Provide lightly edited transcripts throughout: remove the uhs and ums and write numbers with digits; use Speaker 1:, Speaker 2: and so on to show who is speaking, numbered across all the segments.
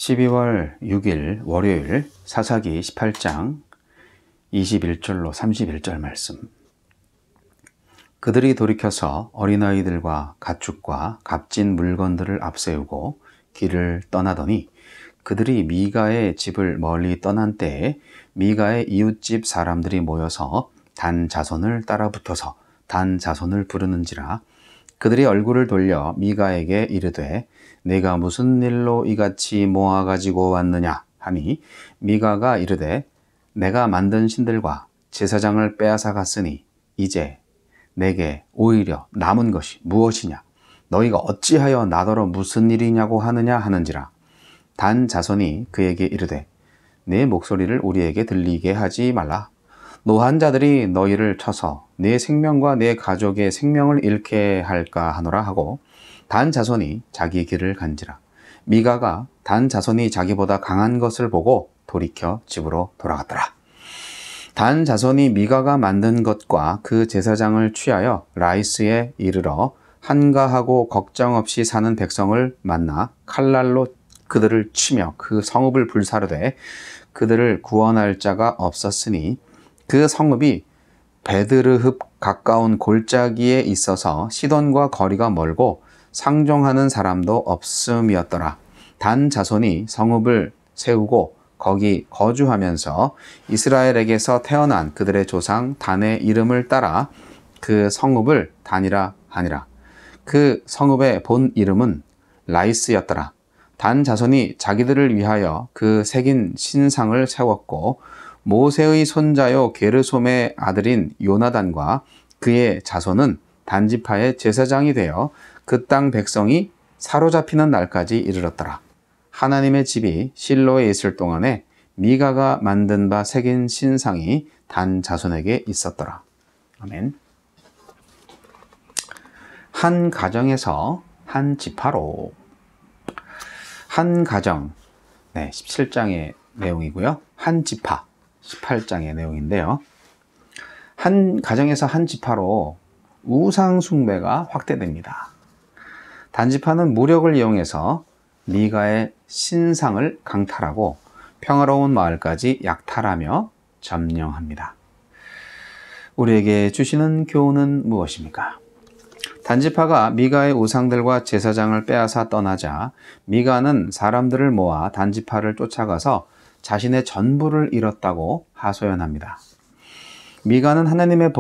Speaker 1: 12월 6일 월요일 사사기 18장 21절로 31절 말씀. 그들이 돌이켜서 어린아이들과 가축과 값진 물건들을 앞세우고 길을 떠나더니 그들이 미가의 집을 멀리 떠난 때에 미가의 이웃집 사람들이 모여서 단 자손을 따라붙어서 단 자손을 부르는지라. 그들이 얼굴을 돌려 미가에게 이르되 내가 무슨 일로 이같이 모아가지고 왔느냐 하니 미가가 이르되 내가 만든 신들과 제사장을 빼앗아 갔으니 이제 내게 오히려 남은 것이 무엇이냐? 너희가 어찌하여 나더러 무슨 일이냐고 하느냐 하는지라. 단 자손이 그에게 이르되 내 목소리를 우리에게 들리게 하지 말라. 노한 자들이 너희를 쳐서 내 생명과 내 가족의 생명을 잃게 할까 하노라 하고 단 자손이 자기 길을 간지라. 미가가 단 자손이 자기보다 강한 것을 보고 돌이켜 집으로 돌아갔더라. 단 자손이 미가가 만든 것과 그 제사장을 취하여 라이스에 이르러 한가하고 걱정 없이 사는 백성을 만나 칼날로 그들을 치며 그 성읍을 불사르되 그들을 구원할 자가 없었으니 그 성읍이 베드르흡 가까운 골짜기에 있어서 시돈과 거리가 멀고 상종하는 사람도 없음이었더라. 단 자손이 성읍을 세우고 거기 거주하면서 이스라엘에게서 태어난 그들의 조상 단의 이름을 따라 그 성읍을 단이라 하니라. 그 성읍의 본 이름은 라이스였더라. 단 자손이 자기들을 위하여 그 새긴 신상을 세웠고 모세의 손자요 게르솜의 아들인 요나단과 그의 자손은 단지파의 제사장이 되어 그 땅 백성이 사로잡히는 날까지 이르렀더라. 하나님의 집이 실로에 있을 동안에 미가가 만든 바 새긴 신상이 단 자손에게 있었더라. 아멘. 한 가정에서 한 지파로. 한 가정, 17장의 내용이고요. 한 지파, 18장의 내용인데요. 한 가정에서 한 지파로 우상 숭배가 확대됩니다. 단지파는 무력을 이용해서 미가의 신상을 강탈하고 평화로운 마을까지 약탈하며 점령합니다. 우리에게 주시는 교훈은 무엇입니까? 단지파가 미가의 우상들과 제사장을 빼앗아 떠나자 미가는 사람들을 모아 단지파를 쫓아가서 자신의 전부를 잃었다고 하소연합니다. 미가는 하나님의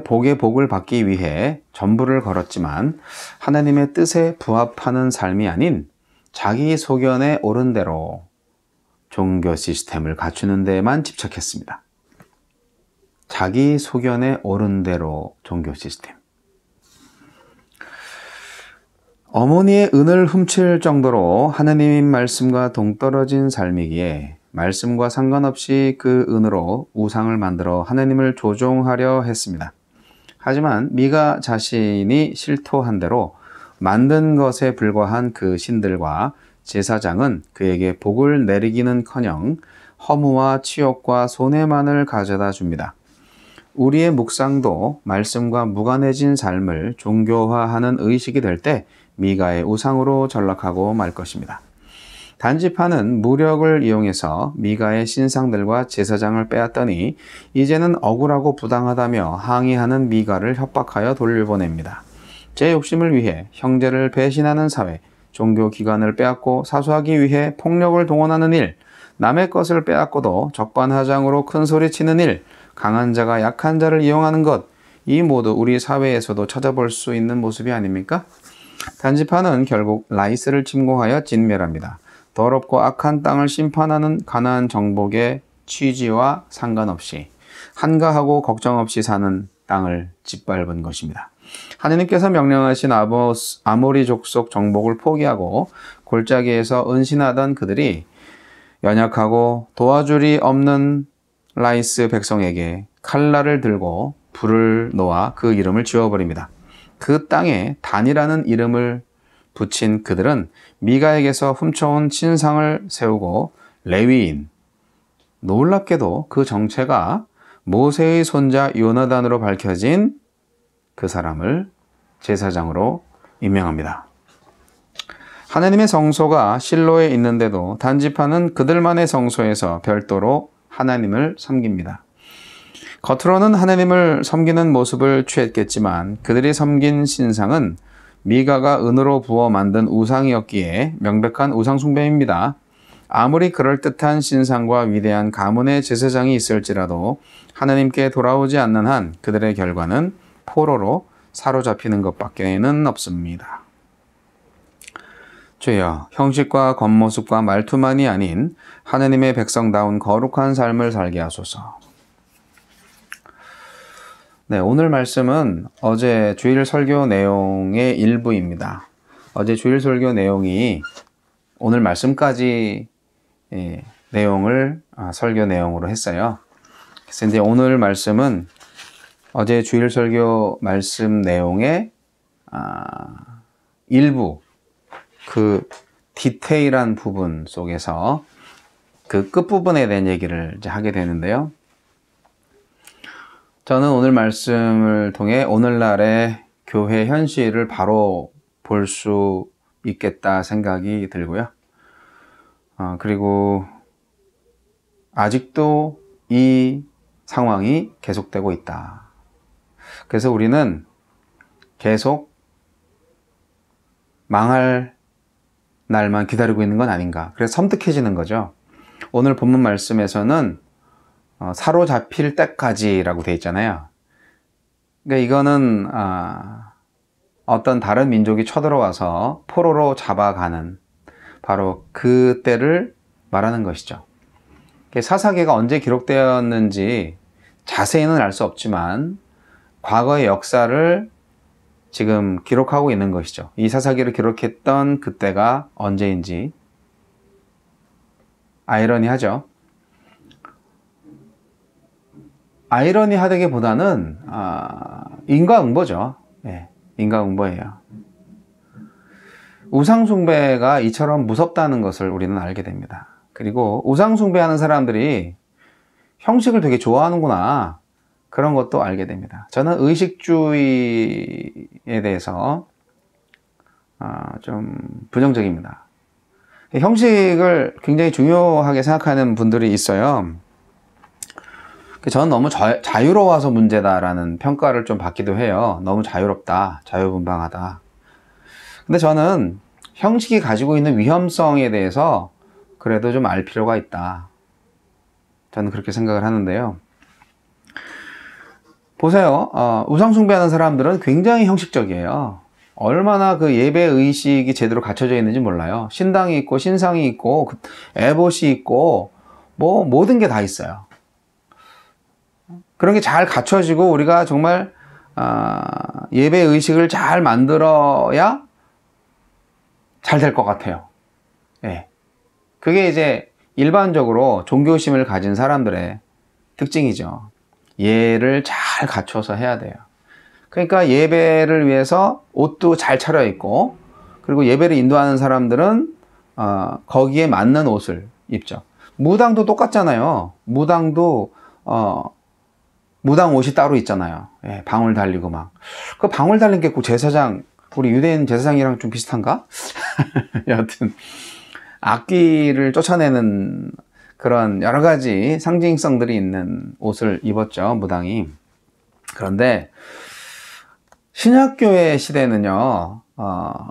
Speaker 1: 복의 복을 받기 위해 전부를 걸었지만 하나님의 뜻에 부합하는 삶이 아닌 자기 소견에 옳은 대로 종교 시스템을 갖추는 데에만 집착했습니다. 자기 소견에 옳은 대로 종교 시스템. 어머니의 은을 훔칠 정도로 하나님 말씀과 동떨어진 삶이기에 말씀과 상관없이 그 은으로 우상을 만들어 하나님을 조종하려 했습니다. 하지만 미가 자신이 실토한 대로 만든 것에 불과한 그 신들과 제사장은 그에게 복을 내리기는커녕 허무와 치욕과 손해만을 가져다 줍니다. 우리의 묵상도 말씀과 무관해진 삶을 종교화하는 의식이 될 때 미가의 우상으로 전락하고 말 것입니다. 단지파는 무력을 이용해서 미가의 신상들과 제사장을 빼앗더니 이제는 억울하고 부당하다며 항의하는 미가를 협박하여 돌려보냅니다. 제 욕심을 위해 형제를 배신하는 사회, 종교기관을 빼앗고 사수하기 위해 폭력을 동원하는 일, 남의 것을 빼앗고도 적반하장으로 큰소리치는 일, 강한 자가 약한 자를 이용하는 것, 이 모두 우리 사회에서도 찾아볼 수 있는 모습이 아닙니까? 단지파는 결국 라이스를 침공하여 진멸합니다. 더럽고 악한 땅을 심판하는 가나안 정복의 취지와 상관없이 한가하고 걱정 없이 사는 땅을 짓밟은 것입니다. 하느님께서 명령하신 아모리 족속 정복을 포기하고 골짜기에서 은신하던 그들이 연약하고 도와줄이 없는 라이스 백성에게 칼날을 들고 불을 놓아 그 이름을 지워버립니다. 그 땅에 단이라는 이름을 붙인 그들은 미가에게서 훔쳐온 신상을 세우고 레위인, 놀랍게도 그 정체가 모세의 손자 요나단으로 밝혀진 그 사람을 제사장으로 임명합니다. 하나님의 성소가 실로에 있는데도 단지파는 그들만의 성소에서 별도로 하나님을 섬깁니다. 겉으로는 하나님을 섬기는 모습을 취했겠지만 그들이 섬긴 신상은 미가가 은으로 부어 만든 우상이었기에 명백한 우상 숭배입니다. 아무리 그럴듯한 신상과 위대한 가문의 제사장이 있을지라도 하나님께 돌아오지 않는 한 그들의 결과는 포로로 사로잡히는 것밖에는 없습니다. 주여, 형식과 겉모습과 말투만이 아닌 하나님의 백성다운 거룩한 삶을 살게 하소서. 네, 오늘 말씀은 어제 주일 설교 내용의 일부입니다. 어제 주일 설교 내용이 오늘 말씀까지 내용을 설교 내용으로 했어요. 그래서 이제 오늘 말씀은 어제 주일 설교 말씀 내용의 일부, 그 디테일한 부분 속에서 그 끝부분에 대한 얘기를 이제 하게 되는데요. 저는 오늘 말씀을 통해 오늘날의 교회 현실을 바로 볼 수 있겠다 생각이 들고요. 그리고 아직도 이 상황이 계속되고 있다. 그래서 우리는 계속 망할 날만 기다리고 있는 건 아닌가. 그래서 섬뜩해지는 거죠. 오늘 본문 말씀에서는 사로잡힐 때까지라고 되어 있잖아요. 그러니까 이거는 어떤 다른 민족이 쳐들어와서 포로로 잡아가는 바로 그때를 말하는 것이죠. 사사기가 언제 기록되었는지 자세히는 알 수 없지만 과거의 역사를 지금 기록하고 있는 것이죠. 이 사사기를 기록했던 그때가 언제인지 아이러니하죠. 아이러니하다기보다는 인과응보죠. 네, 인과응보예요. 우상숭배가 이처럼 무섭다는 것을 우리는 알게 됩니다. 그리고 우상숭배하는 사람들이 형식을 되게 좋아하는구나, 그런 것도 알게 됩니다. 저는 의식주의에 대해서 좀 부정적입니다. 형식을 굉장히 중요하게 생각하는 분들이 있어요. 저는 너무 자유로워서 문제다라는 평가를 좀 받기도 해요. 너무 자유롭다, 자유분방하다. 근데 저는 형식이 가지고 있는 위험성에 대해서 그래도 좀 알 필요가 있다. 저는 그렇게 생각을 하는데요. 보세요. 우상숭배하는 사람들은 굉장히 형식적이에요. 얼마나 그 예배 의식이 제대로 갖춰져 있는지 몰라요. 신당이 있고 신상이 있고 에봇이 있고 뭐 모든 게 다 있어요. 그런 게 잘 갖춰지고 우리가 정말 예배 의식을 잘 만들어야 잘 될 것 같아요. 예. 그게 이제 일반적으로 종교심을 가진 사람들의 특징이죠. 예를 잘 갖춰서 해야 돼요. 그러니까 예배를 위해서 옷도 잘 차려입고, 그리고 예배를 인도하는 사람들은 거기에 맞는 옷을 입죠. 무당도 똑같잖아요. 무당도 무당 옷이 따로 있잖아요. 예, 방울 달리고 막. 그 방울 달린 게 꼭 제사장, 우리 유대인 제사장이랑 좀 비슷한가? 여하튼 악귀를 쫓아내는 그런 여러 가지 상징성들이 있는 옷을 입었죠, 무당이. 그런데 신약교회 시대는요,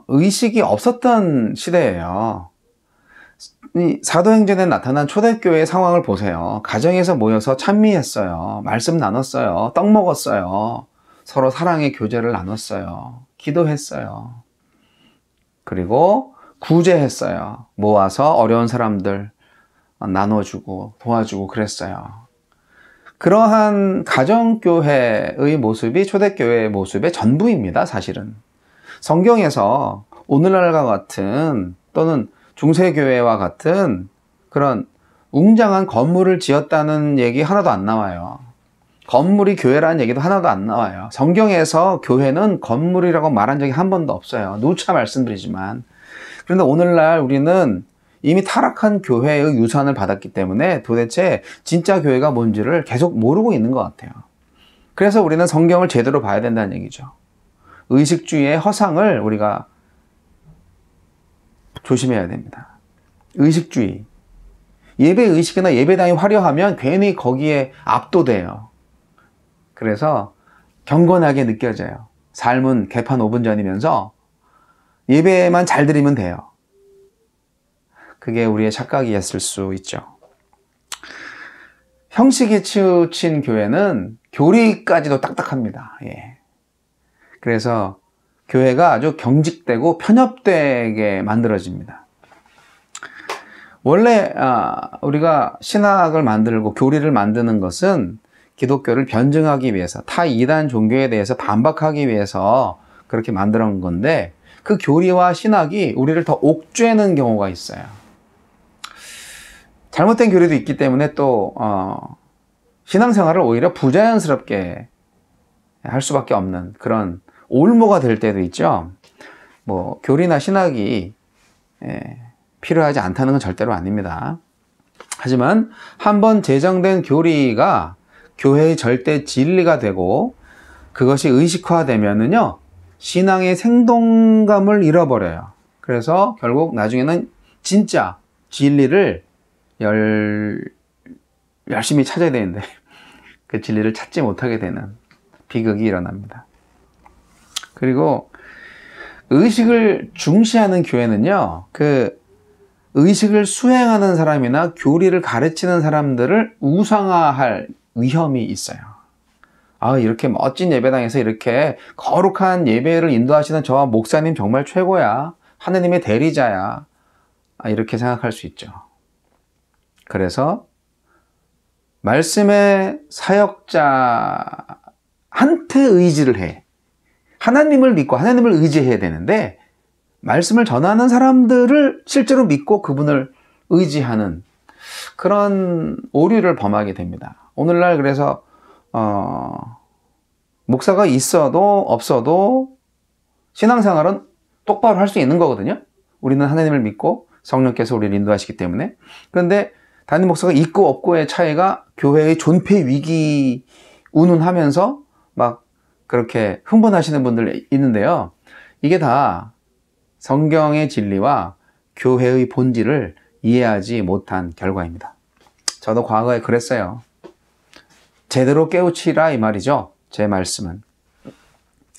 Speaker 1: 의식이 없었던 시대예요. 이 사도행전에 나타난 초대교회의 상황을 보세요. 가정에서 모여서 찬미했어요. 말씀 나눴어요. 떡 먹었어요. 서로 사랑의 교제를 나눴어요. 기도했어요. 그리고 구제했어요. 모아서 어려운 사람들 나눠주고 도와주고 그랬어요. 그러한 가정교회의 모습이 초대교회의 모습의 전부입니다, 사실은. 성경에서 오늘날과 같은 또는 중세교회와 같은 그런 웅장한 건물을 지었다는 얘기 하나도 안 나와요. 건물이 교회라는 얘기도 하나도 안 나와요. 성경에서 교회는 건물이라고 말한 적이 한 번도 없어요. 누차 말씀드리지만. 그런데 오늘날 우리는 이미 타락한 교회의 유산을 받았기 때문에 도대체 진짜 교회가 뭔지를 계속 모르고 있는 것 같아요. 그래서 우리는 성경을 제대로 봐야 된다는 얘기죠. 의식주의의 허상을 우리가 조심해야 됩니다. 의식주의. 예배 의식이나 예배당이 화려하면 괜히 거기에 압도돼요. 그래서 경건하게 느껴져요. 삶은 개판 5분 전이면서 예배만 잘 드리면 돼요. 그게 우리의 착각이었을 수 있죠. 형식에 치우친 교회는 교리까지도 딱딱합니다. 예. 그래서 교회가 아주 경직되고 편협되게 만들어집니다. 원래 우리가 신학을 만들고 교리를 만드는 것은 기독교를 변증하기 위해서, 타 이단 종교에 대해서 반박하기 위해서 그렇게 만들어 놓은 건데, 그 교리와 신학이 우리를 더 옥죄는 경우가 있어요. 잘못된 교리도 있기 때문에 또 신앙생활을 오히려 부자연스럽게 할 수밖에 없는 그런 올무가 될 때도 있죠. 뭐 교리나 신학이 필요하지 않다는 건 절대로 아닙니다. 하지만 한번 제정된 교리가 교회의 절대 진리가 되고 그것이 의식화되면은요, 신앙의 생동감을 잃어버려요. 그래서 결국 나중에는 진짜 진리를 열심히 찾아야 되는데 그 진리를 찾지 못하게 되는 비극이 일어납니다. 그리고 의식을 중시하는 교회는요, 그 의식을 수행하는 사람이나 교리를 가르치는 사람들을 우상화할 위험이 있어요. 이렇게 멋진 예배당에서 이렇게 거룩한 예배를 인도하시는 저 목사님 정말 최고야. 하느님의 대리자야. 이렇게 생각할 수 있죠. 그래서 말씀의 사역자한테 의지를 해. 하나님을 믿고 하나님을 의지해야 되는데 말씀을 전하는 사람들을 실제로 믿고 그분을 의지하는 그런 오류를 범하게 됩니다. 오늘날 그래서 목사가 있어도 없어도 신앙생활은 똑바로 할 수 있는 거거든요. 우리는 하나님을 믿고 성령께서 우리를 인도하시기 때문에. 그런데 담임 목사가 있고 없고의 차이가 교회의 존폐 위기 운운하면서 막 그렇게 흥분하시는 분들 있는데요. 이게 다 성경의 진리와 교회의 본질을 이해하지 못한 결과입니다. 저도 과거에 그랬어요. 제대로 깨우치라 이 말이죠. 제 말씀은.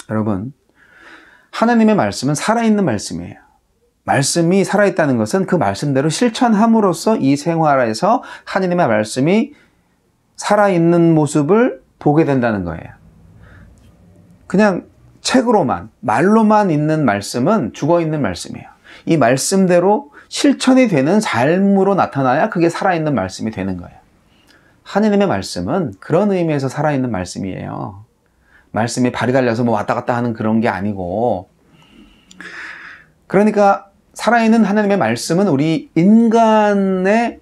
Speaker 1: 여러분, 하나님의 말씀은 살아있는 말씀이에요. 말씀이 살아있다는 것은 그 말씀대로 실천함으로써 이 생활에서 하나님의 말씀이 살아있는 모습을 보게 된다는 거예요. 그냥 책으로만, 말로만 있는 말씀은 죽어있는 말씀이에요. 이 말씀대로 실천이 되는 삶으로 나타나야 그게 살아있는 말씀이 되는 거예요. 하느님의 말씀은 그런 의미에서 살아있는 말씀이에요. 말씀이 발이 달려서 뭐 왔다 갔다 하는 그런 게 아니고, 그러니까 살아있는 하나님의 말씀은 우리 인간의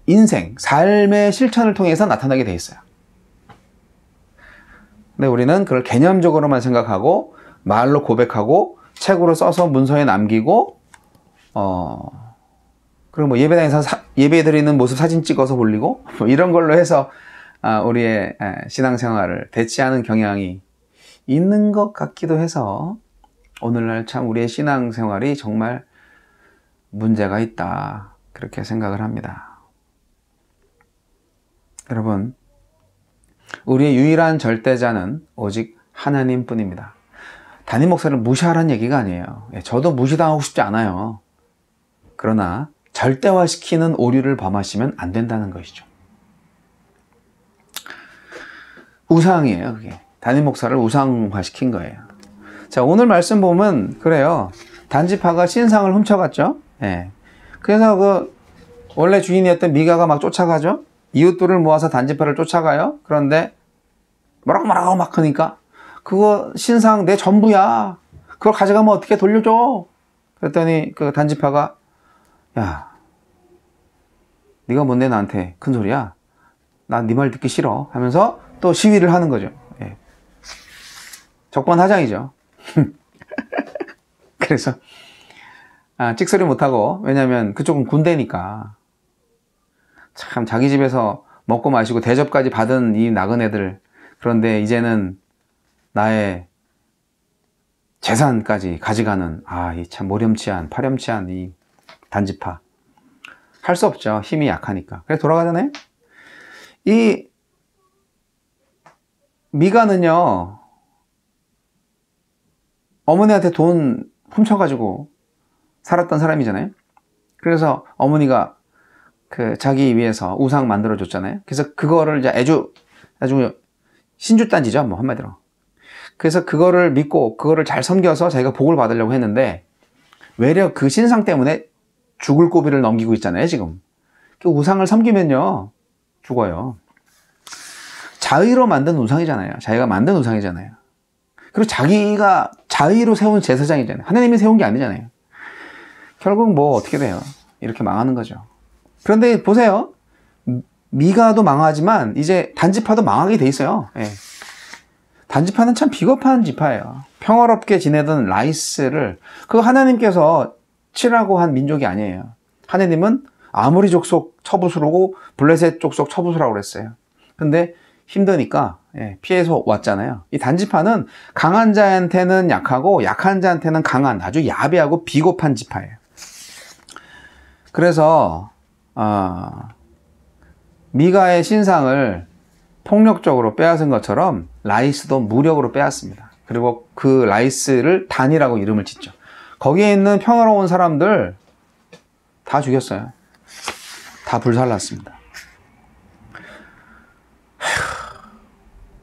Speaker 1: 인생, 삶의 실천을 통해서 나타나게 돼 있어요. 근데 우리는 그걸 개념적으로만 생각하고 말로 고백하고 책으로 써서 문서에 남기고 그리고 뭐 예배당에서 예배 드리는 모습 사진 찍어서 올리고 뭐 이런 걸로 해서 우리의 신앙생활을 대체하는 경향이 있는 것 같기도 해서 오늘날 참 우리의 신앙생활이 정말 문제가 있다, 그렇게 생각을 합니다. 여러분, 우리의 유일한 절대자는 오직 하나님뿐입니다. 담임 목사를 무시하라는 얘기가 아니에요. 저도 무시당하고 싶지 않아요. 그러나 절대화시키는 오류를 범하시면 안 된다는 것이죠. 우상이에요, 그게. 담임 목사를 우상화시킨 거예요. 자, 오늘 말씀 보면 그래요. 단지파가 신상을 훔쳐갔죠. 예. 그래서 원래 주인이었던 미가가 막 쫓아가죠. 이웃들을 모아서 단지파를 쫓아가요. 그런데 뭐라고 막 하니까 그거 신상 내 전부야. 그걸 가져가면 어떻게 돌려줘. 그랬더니 그 단지파가, 야, 네가 뭔데 나한테 큰 소리야. 난 네 말 듣기 싫어 하면서 또 시위를 하는 거죠. 예. 적반하장이죠. 그래서 찍소리 못하고, 왜냐면 그쪽은 군대니까. 참 자기 집에서 먹고 마시고 대접까지 받은 이 나그네들, 그런데 이제는 나의 재산까지 가져가는 이 참 모렴치한 파렴치한 이 단지파. 할 수 없죠. 힘이 약하니까. 그래서 돌아가잖아요. 이 미가는요, 어머니한테 돈 훔쳐가지고 살았던 사람이잖아요. 그래서 어머니가 자기 위해서 우상 만들어줬잖아요. 그래서 그거를 이제 아주 신주단지죠, 뭐 한마디로. 그래서 그거를 믿고 그거를 잘 섬겨서 자기가 복을 받으려고 했는데 외려 그 신상 때문에 죽을 고비를 넘기고 있잖아요, 지금. 그 우상을 섬기면요, 죽어요. 자의로 만든 우상이잖아요. 자기가 만든 우상이잖아요. 그리고 자기가 자의로 세운 제사장이잖아요. 하나님이 세운 게 아니잖아요. 결국 뭐 어떻게 돼요? 이렇게 망하는 거죠. 그런데 보세요. 미가도 망하지만 이제 단지파도 망하게 돼 있어요. 예. 단지파는 참 비겁한 지파예요. 평화롭게 지내던 라이스를 그거 하나님께서 치라고 한 민족이 아니에요. 하나님은 아모리 족속 처부수르고 블레셋 족속 처부수라고 그랬어요. 근데 힘드니까 피해서 왔잖아요. 이 단지파는 강한 자한테는 약하고 약한 자한테는 강한 아주 야비하고 비겁한 지파예요. 그래서 미가의 신상을 폭력적으로 빼앗은 것처럼 라이스도 무력으로 빼앗습니다. 그리고 그 라이스를 단이라고 이름을 짓죠. 거기에 있는 평화로운 사람들 다 죽였어요. 다 불살랐습니다.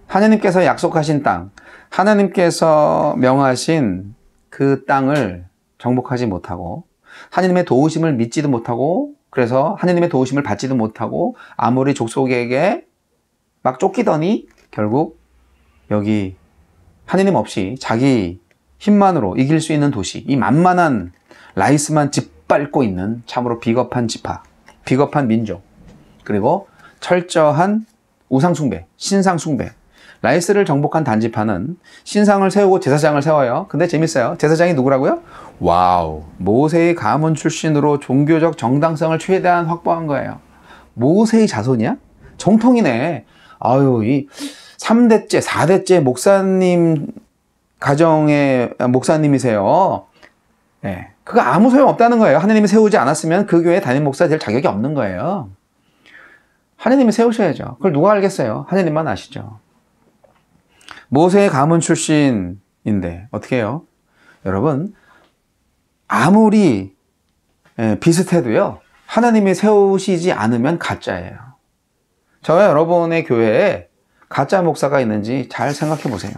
Speaker 1: 하나님께서 약속하신 땅, 하나님께서 명하신 그 땅을 정복하지 못하고 하나님의 도우심을 믿지도 못하고 그래서 하나님의 도우심을 받지도 못하고 아모리 족속에게 막 쫓기더니 결국 여기 하나님 없이 자기 힘만으로 이길 수 있는 도시, 이 만만한 라이스만 짓밟고 있는 참으로 비겁한 지파, 비겁한 민족, 그리고 철저한 우상숭배, 신상숭배. 라이스를 정복한 단지파는 신상을 세우고 제사장을 세워요. 근데 재밌어요. 제사장이 누구라고요? 와우, 모세의 가문 출신으로 종교적 정당성을 최대한 확보한 거예요. 모세의 자손이야? 정통이네. 아유, 이 3대째, 4대째 목사님 가정의 목사님이세요. 네. 그거 아무 소용 없다는 거예요. 하나님이 세우지 않았으면 그 교회 담임 목사 될 자격이 없는 거예요. 하나님이 세우셔야죠. 그걸 누가 알겠어요? 하나님만 아시죠. 모세의 가문 출신인데 어떻게 해요? 여러분, 아무리 비슷해도요, 하나님이 세우시지 않으면 가짜예요. 저와 여러분의 교회에 가짜 목사가 있는지 잘 생각해 보세요.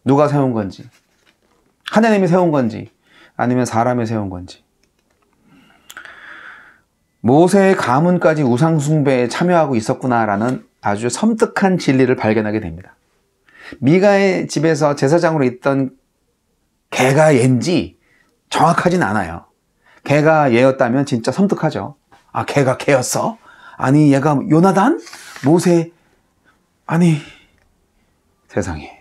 Speaker 1: 누가 세운 건지, 하나님이 세운 건지, 아니면 사람이 세운 건지. 모세의 가문까지 우상숭배에 참여하고 있었구나라는 아주 섬뜩한 진리를 발견하게 됩니다. 미가의 집에서 제사장으로 있던 걔가 얘인지 정확하진 않아요. 걔가 얘였다면 진짜 섬뜩하죠. 아, 걔가 걔였어? 아니, 얘가 요나단? 모세? 아니, 세상에.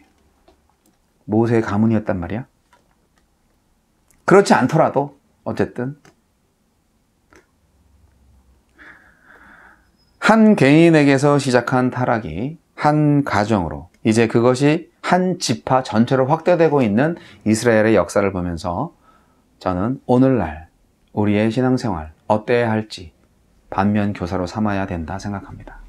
Speaker 1: 모세의 가문이었단 말이야? 그렇지 않더라도 어쨌든 한 개인에게서 시작한 타락이 한 가정으로 이제 그것이 한 지파 전체로 확대되고 있는 이스라엘의 역사를 보면서 저는 오늘날 우리의 신앙생활 어때야 할지 반면 교사로 삼아야 된다 생각합니다.